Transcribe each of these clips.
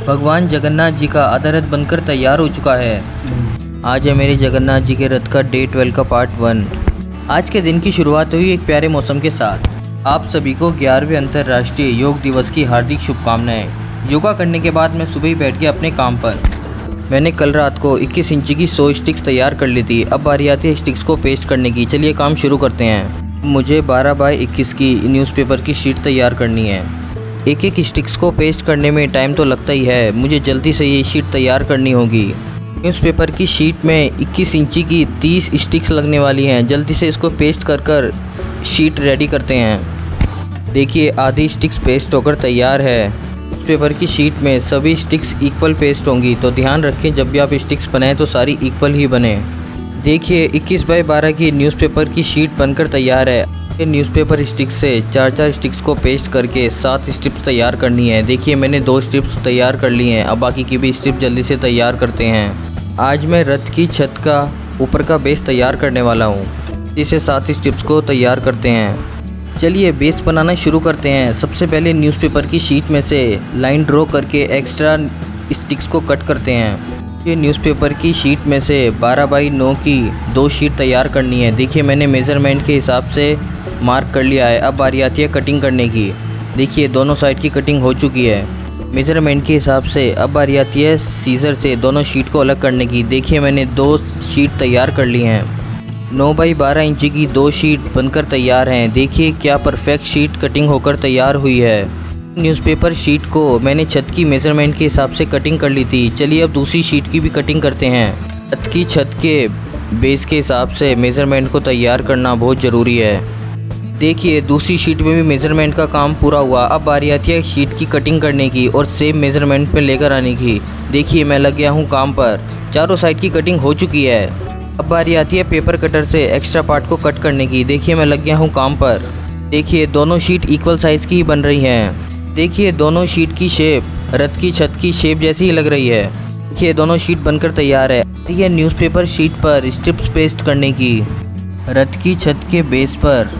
भगवान जगन्नाथ जी का आधा रथ बनकर तैयार हो चुका है। आज है मेरे जगन्नाथ जी के रथ का डे 12 का पार्ट 1। आज के दिन की शुरुआत हुई एक प्यारे मौसम के साथ। आप सभी को 11वें अंतर्राष्ट्रीय योग दिवस की हार्दिक शुभकामनाएं। योगा करने के बाद मैं सुबह ही बैठ गया अपने काम पर। मैंने कल रात को 21 इंची की 100 स्टिक्स तैयार कर ली थी। अब बारी आती है स्टिक्स को पेस्ट करने की। चलिए काम शुरू करते हैं। मुझे 12 बाई 21 की न्यूज़पेपर की शीट तैयार करनी है। एक एक स्टिक्स को पेस्ट करने में टाइम तो लगता ही है। मुझे जल्दी से ये शीट तैयार करनी होगी। न्यूज़पेपर की शीट में 21 इंची की 30 स्टिक्स लगने वाली हैं। जल्दी से इसको पेस्ट कर शीट रेडी करते हैं। देखिए आधी स्टिक्स पेस्ट होकर तैयार है। न्यूज़पेपर की शीट में सभी स्टिक्स इक्वल पेस्ट होंगी, तो ध्यान रखें जब भी आप स्टिक्स बनाएं तो सारी इक्वल ही बने। देखिए 21 बाई 12 की न्यूज़पेपर की शीट बनकर तैयार है। न्यूज़पेपर स्टिक्स से 4 स्टिक्स को पेस्ट करके 7 स्ट्रिप्स तैयार करनी है। देखिए मैंने 2 स्ट्रिप्स तैयार कर ली हैं। अब बाकी की भी स्ट्रिप जल्दी से तैयार करते हैं। आज मैं रथ की छत का ऊपर का बेस तैयार करने वाला हूँ। इसे 7 स्ट्रिप्स को तैयार करते हैं। चलिए बेस बनाना शुरू करते हैं। सबसे पहले न्यूज़पेपर की शीट में से लाइन ड्रॉ करके एक्स्ट्रा स्टिक्स को कट करते हैं। ये न्यूज़पेपर की शीट में से 12 बाई 9 की 2 शीट तैयार करनी है। देखिए मैंने मेज़रमेंट के हिसाब से मार्क कर लिया है। अब बारी आती है कटिंग करने की। देखिए दोनों साइड की कटिंग हो चुकी है मेज़रमेंट के हिसाब से। अब बारी आती है सीज़र से दोनों शीट को अलग करने की। देखिए मैंने 2 शीट तैयार कर ली हैं। 9 बाई 12 इंची की 2 शीट बनकर तैयार हैं। देखिए क्या परफेक्ट शीट कटिंग होकर तैयार हुई है। न्यूज़पेपर शीट को मैंने छत की मेज़रमेंट के हिसाब से कटिंग कर ली थी। चलिए अब दूसरी शीट की भी कटिंग करते हैं। छत की छत के बेस के हिसाब से मेज़रमेंट को तैयार करना बहुत ज़रूरी है। देखिए दूसरी शीट में भी मेज़रमेंट का काम पूरा हुआ। अब बारी आती है शीट की कटिंग करने की और सेम मेज़रमेंट पे लेकर आने की। देखिए मैं लग गया हूँ काम पर। चारों साइड की कटिंग हो चुकी है। अब बारी आती है पेपर कटर से एक्स्ट्रा पार्ट को कट करने की। देखिए मैं लग गया हूँ काम पर। देखिए दोनों शीट इक्वल साइज़ की ही बन रही हैं। देखिए दोनों शीट की शेप रथ की छत की शेप जैसी ही लग रही है। देखिए दोनों शीट बनकर तैयार है। यह न्यूज़पेपर शीट पर स्ट्रिप्स पेस्ट करने की। रथ की छत के बेस पर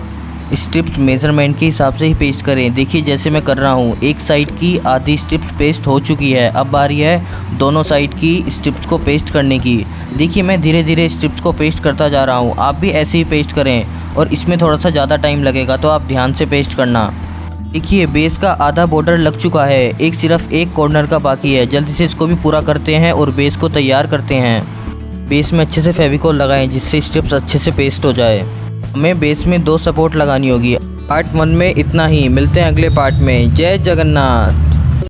स्ट्रिप्स मेज़रमेंट के हिसाब से ही पेस्ट करें। देखिए जैसे मैं कर रहा हूँ। एक साइड की आधी स्ट्रिप्स पेस्ट हो चुकी है। अब बारी है दोनों साइड की स्ट्रिप्स को पेस्ट करने की। देखिए मैं धीरे धीरे स्ट्रिप्स को पेस्ट करता जा रहा हूँ। आप भी ऐसे ही पेस्ट करें और इसमें थोड़ा सा ज़्यादा टाइम लगेगा, तो आप ध्यान से पेस्ट करना। देखिए बेस का आधा बॉर्डर लग चुका है। सिर्फ एक कॉर्नर का बाकी है। जल्दी से इसको भी पूरा करते हैं और बेस को तैयार करते हैं। बेस में अच्छे से फेविकोल लगाएं जिससे स्ट्रिप्स अच्छे से पेस्ट हो जाए। हमें बेस में 2 सपोर्ट लगानी होगी। पार्ट 1 में इतना ही। मिलते हैं अगले पार्ट में। जय जगन्नाथ।